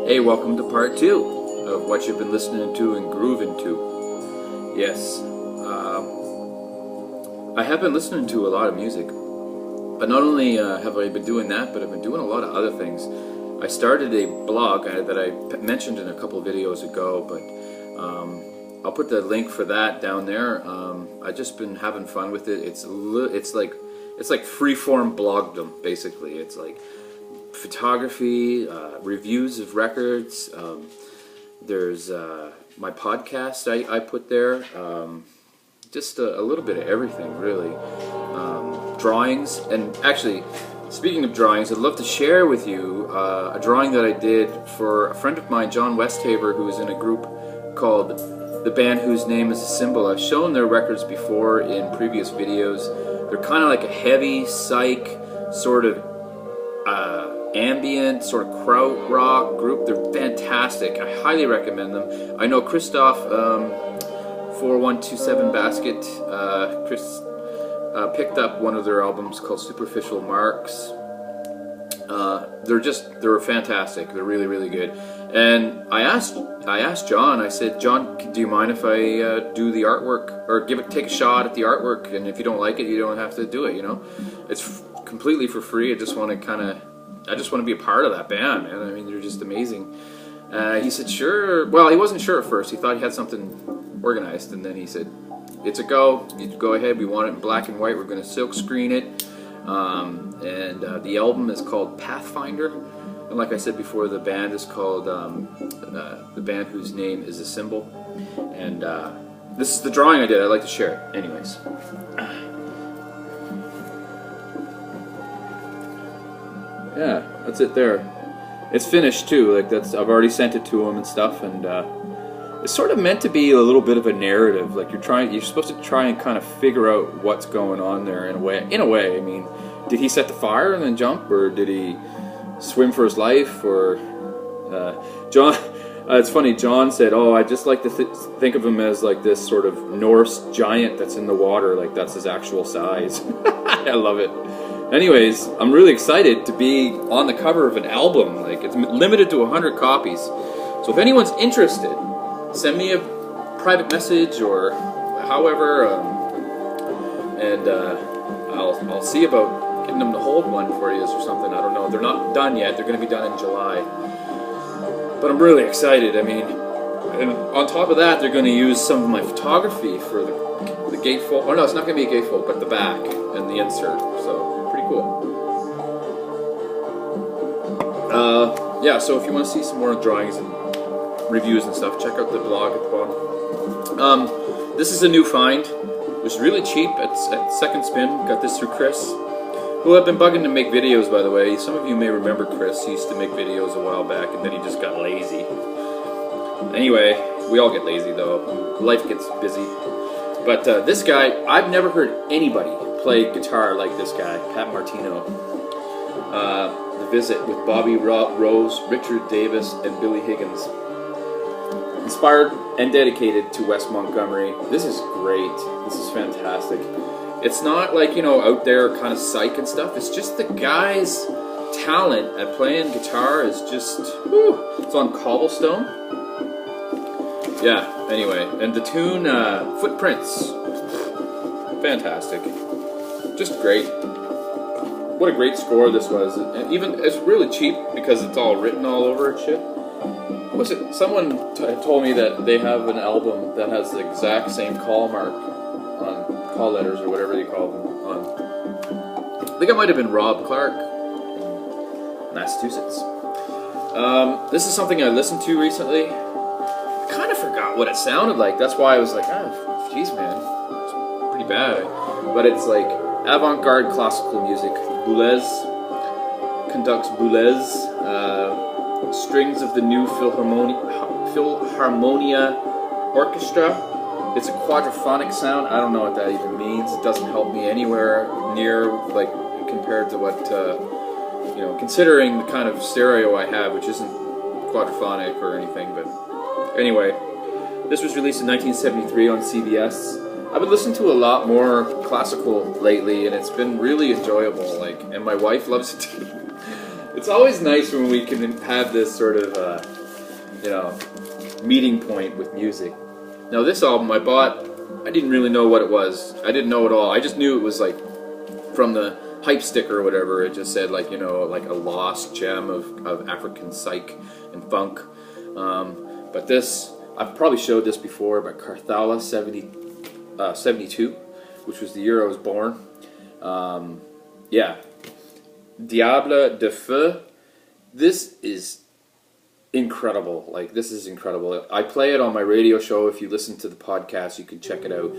Hey, welcome to part 2 of what you've been listening to and grooving to. Yes, I have been listening to a lot of music, but not only have I been doing that, but I've been doing a lot of other things. I started a blog that I mentioned in a couple of videos ago, but I'll put the link for that down there. I've just been having fun with it. It's like freeform blogdom, basically. It's like photography, reviews of records. There's my podcast I put there. Just a little bit of everything, really. Drawings, and actually, speaking of drawings, I'd love to share with you a drawing that I did for a friend of mine, John Westhaver, who is in a group called The Band Whose Name Is a Symbol. I've shown their records before in previous videos. They're kind of like a heavy psych, sort of ambient, sort of kraut rock group. They're fantastic. I highly recommend them. I know Christoph 4127 Basket, Chris picked up one of their albums called Superficial Marks. They're fantastic. They're really, really good. And I asked John. I said, John, do you mind if I do the artwork, or take a shot at the artwork? And if you don't like it, you don't have to do it. You know, it's completely for free. I just want to be a part of that band, man. I mean, they're just amazing. He said, sure. Well, he wasn't sure at first. He thought he had something organized, and then he said, it's a go. You go ahead. We want it in black and white. We're going to silk screen it. The album is called Pathfinder. And like I said before, the band is called The Band Whose Name Is a Symbol. And this is the drawing I did. I'd like to share it. Anyways. Yeah, that's it there. It's finished too. Like I've already sent it to him and stuff, and it's sort of meant to be a little bit of a narrative. Like you're supposed to try and kind of figure out what's going on there in a way. I mean, did he set the fire and then jump, or did he swim for his life? Or John? It's funny. John said, "Oh, I just like to think of him as like this sort of Norse giant that's in the water. Like that's his actual size." I love it. Anyways, I'm really excited to be on the cover of an album. Like, it's limited to 100 copies. So if anyone's interested, send me a private message or however, and I'll see about getting them to hold one for you or something. I don't know. They're not done yet. They're going to be done in July. But I'm really excited. I mean, and on top of that, they're going to use some of my photography for the gatefold. Oh no, it's not going to be a gatefold, but the back and the insert. So. Cool. Yeah, so if you want to see some more drawings and reviews and stuff, check out the blog at the bottom. This is a new find. It was really cheap at Second Spin. Got this through Chris, who I've been bugging to make videos, by the way. Some of you may remember Chris. He used to make videos a while back, and then he just got lazy. Anyway, we all get lazy, though. Life gets busy. But this guy, I've never heard anybody play guitar like this guy, Pat Martino. The Visit with Bobby Rose, Richard Davis, and Billy Higgins. Inspired and dedicated to Wes Montgomery. This is great. This is fantastic. It's not like, you know, out there kind of psych and stuff. It's just the guy's talent at playing guitar is just, whew. It's on Cobblestone. Yeah, anyway. And the tune, Footprints. Fantastic. Just great. What a great score this was. And even, it's really cheap because it's all written all over and shit. What was it? Someone told me that they have an album that has the exact same call mark on call letters or whatever they call them on. I think it might have been Rob Clark in Massachusetts. This is something I listened to recently. I kind of forgot what it sounded like. That's why I was like, oh, jeez, man. It's pretty bad. But it's like avant-garde classical music. Boulez conducts Boulez. Strings of the New Philharmonia Orchestra. It's a quadraphonic sound. I don't know what that even means. It doesn't help me anywhere near, like, compared to what, you know, considering the kind of stereo I have, which isn't quadraphonic or anything. But anyway, this was released in 1973 on CBS. I've been listening to a lot more classical lately, and it's been really enjoyable. Like, and my wife loves it too. It's always nice when we can have this sort of, you know, meeting point with music. Now this album I bought, I didn't really know what it was. I didn't know at all. I just knew it was like from the hype sticker or whatever. It just said like, you know, like a lost gem of African psych and funk. But this, I've probably showed this before, but Carthala 72, which was the year I was born. Yeah. Diable de Feu. This is incredible. Like, this is incredible. I play it on my radio show. If you listen to the podcast, you can check it out.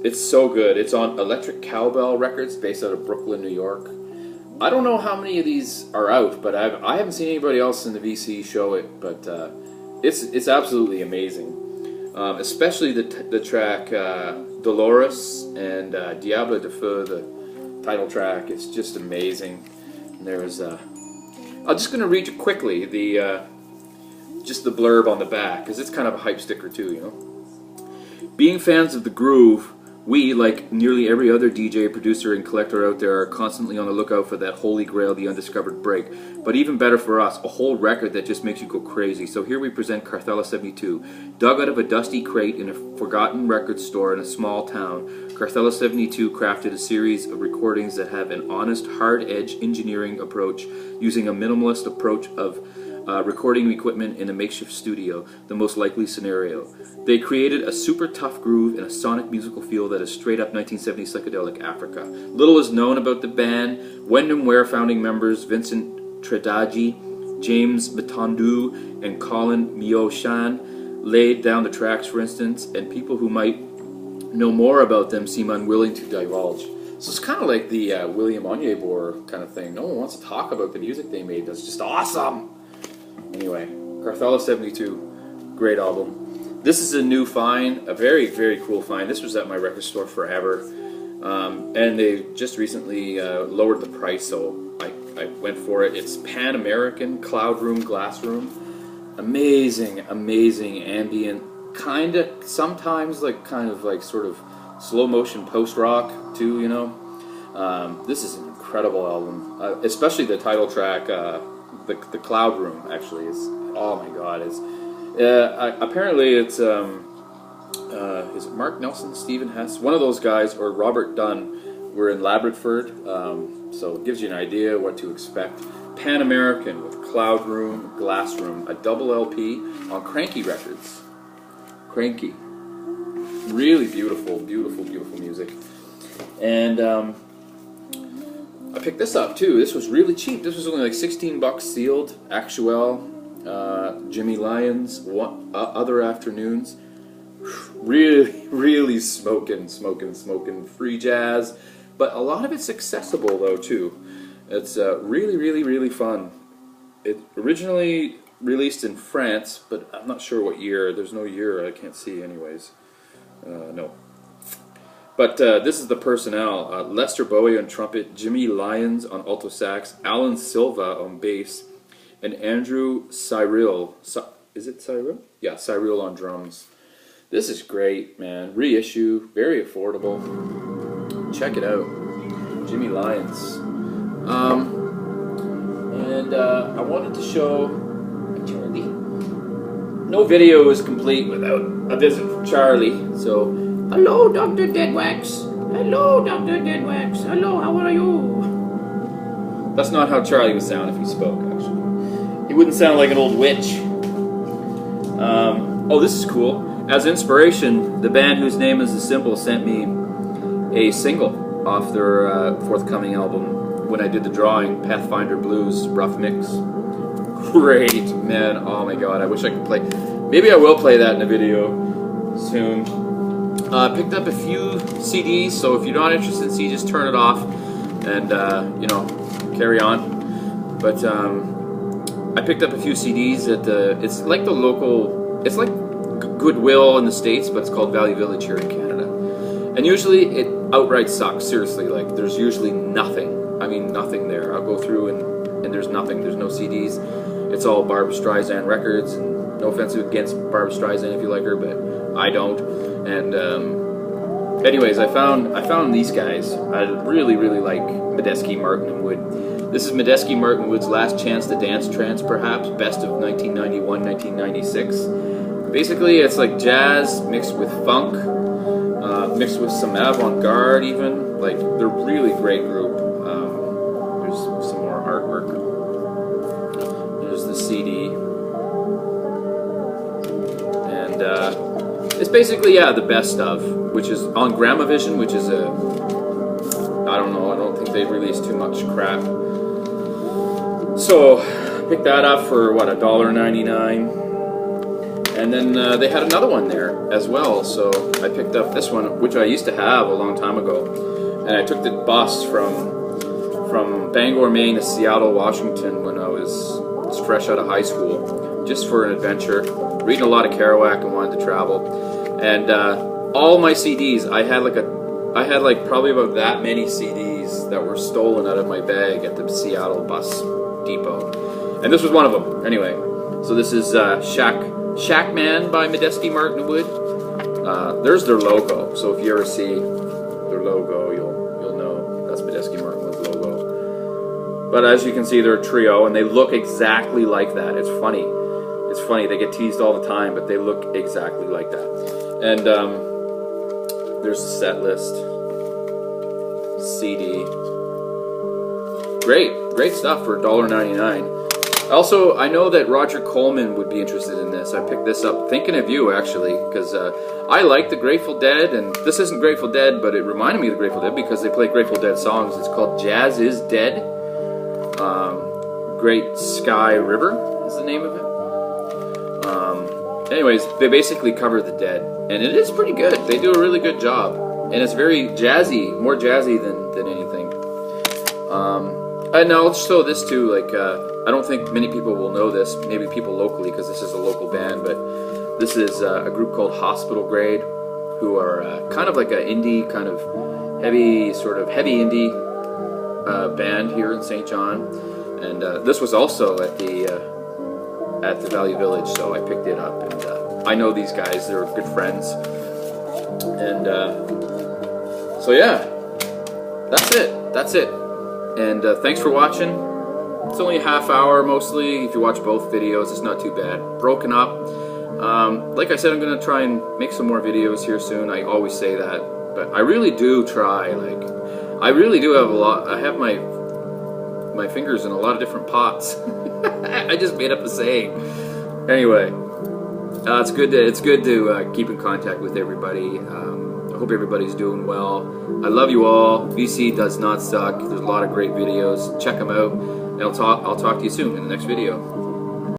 It's so good. It's on Electric Cowbell Records, based out of Brooklyn, New York. I don't know how many of these are out, but I haven't seen anybody else in the VC show it. But it's absolutely amazing. Especially the track Dolores and Diable de Feu, the title track. It's just amazing. And there's I'm just going to read you quickly just the blurb on the back, because it's kind of a hype sticker too, you know. Being fans of the groove, we, like nearly every other DJ, producer, and collector out there, are constantly on the lookout for that holy grail, the undiscovered break. But even better for us, a whole record that just makes you go crazy. So here we present Carthala 72. Dug out of a dusty crate in a forgotten record store in a small town, Carthala 72 crafted a series of recordings that have an honest, hard-edge engineering approach, using a minimalist approach of recording equipment in a makeshift studio, the most likely scenario. They created a super tough groove and a sonic musical feel that is straight up 1970s psychedelic Africa. Little is known about the band. Wyndham Ware founding members Vincent Tredaji, James Batondu, and Colin Mioshan laid down the tracks, for instance, and people who might know more about them seem unwilling to divulge. So it's kind of like the William Onyeabor kind of thing. No one wants to talk about the music they made. That's just awesome. Anyway, Carthala 72, great album. This is a new find, a very, very cool find. This was at my record store forever, and they just recently lowered the price, so I went for it. It's Pan American Cloud Room Glass Room. Amazing, amazing ambient, kind of sometimes kind of like sort of slow motion post rock too, you know. This is an incredible album, especially the title track. The Cloud Room actually is, oh my god, it's apparently it's is it Mark Nelson, Stephen Hess, one of those guys, or Robert Dunn were in Labradford, so it gives you an idea what to expect. Pan American with Cloud Room, Glass Room, a double LP on Cranky Records. Cranky, really beautiful, beautiful, beautiful music. And I picked this up too. This was really cheap. This was only like 16 bucks sealed. Actuel, Jimmy Lyons, Other Afternoons. Really, really smoking. Free jazz. But a lot of it's accessible though too. It's really, really, really fun. It originally released in France, but I'm not sure what year. There's no year I can't see anyways. No. But this is the personnel. Lester Bowie on trumpet, Jimmy Lyons on alto sax, Alan Silva on bass, and Andrew Cyril. Is it Cyril? Yeah, Cyril on drums. This is great, man. Reissue, very affordable. Check it out. Jimmy Lyons. And I wanted to show Charlie. No video is complete without a visit from Charlie, so... Hello, Dr. Deadwax. Hello, Dr. Deadwax. Hello, how are you? That's not how Charlie would sound if he spoke, actually. He wouldn't sound like an old witch. Oh, this is cool. As inspiration, the band whose name is The Symbol sent me a single off their forthcoming album when I did the drawing, Pathfinder Blues, Rough Mix. Great, man. Oh my god, I wish I could play. Maybe I will play that in a video soon. Picked up a few CDs, so if you're not interested in CDs, just turn it off and, you know, carry on. But I picked up a few CDs at it's like the local, it's like Goodwill in the States, but it's called Valley Village here in Canada. And usually it outright sucks, seriously. Like, there's usually nothing. I mean, nothing there. I'll go through and there's nothing. There's no CDs. It's all Barbra Streisand records, and no offense against Barbra Streisand if you like her, but I don't. And anyways, I found these guys. I really, really like Medeski, Martin, and Wood. This is Medeski Martin Wood's Last Chance to Dance Trance, perhaps, best of 1991, 1996. Basically, it's like jazz mixed with funk, mixed with some avant-garde even. Like, they're really great group. There's some more artwork. There's the CD. And it's basically, yeah, the best of, which is on Gramavision, which is a, I don't know, I don't think they've released too much crap. So, picked that up for, what, $1.99. And then they had another one there as well, so I picked up this one, which I used to have a long time ago. And I took the bus from Bangor, Maine to Seattle, Washington when I was fresh out of high school, just for an adventure, reading a lot of Kerouac and wanted to travel. And all my CDs, I had like probably about that many CDs that were stolen out of my bag at the Seattle bus depot. And this was one of them. Anyway, so this is Shack Man by Medeski Martin Wood. There's their logo, so if you ever see their logo, you'll know that's Medeski Martin Wood's logo. But as you can see, they're a trio, and they look exactly like that. It's funny. It's funny. They get teased all the time, but they look exactly like that. And there's the set list. CD. Great stuff for $1.99. Also, I know that Roger Coleman would be interested in this. I picked this up thinking of you, actually, because I like the Grateful Dead, and this isn't Grateful Dead, but it reminded me of the Grateful Dead because they play Grateful Dead songs. It's called Jazz is Dead. Great Sky River is the name of it. Anyways, they basically cover the Dead, and it is pretty good. They do a really good job, and it's very jazzy, more jazzy than anything. And I'll show this too, like, I don't think many people will know this, maybe people locally, because this is a local band, but this is a group called Hospital Grade, who are kind of like an indie, kind of heavy indie band here in St. John. And this was also at the Value Village, so I picked it up, and I know these guys, they're good friends. And so yeah, that's it. And thanks for watching. It's only a half hour mostly. If you watch both videos, it's not too bad. Broken up. Like I said, I'm going to try and make some more videos here soon. I always say that. But I really do try. Like, I really do have a lot. I have my fingers in a lot of different pots. I just made up a saying. Anyway, it's good to keep in contact with everybody. I hope everybody's doing well. I love you all. BC does not suck. There's a lot of great videos. Check them out. And I'll talk to you soon in the next video.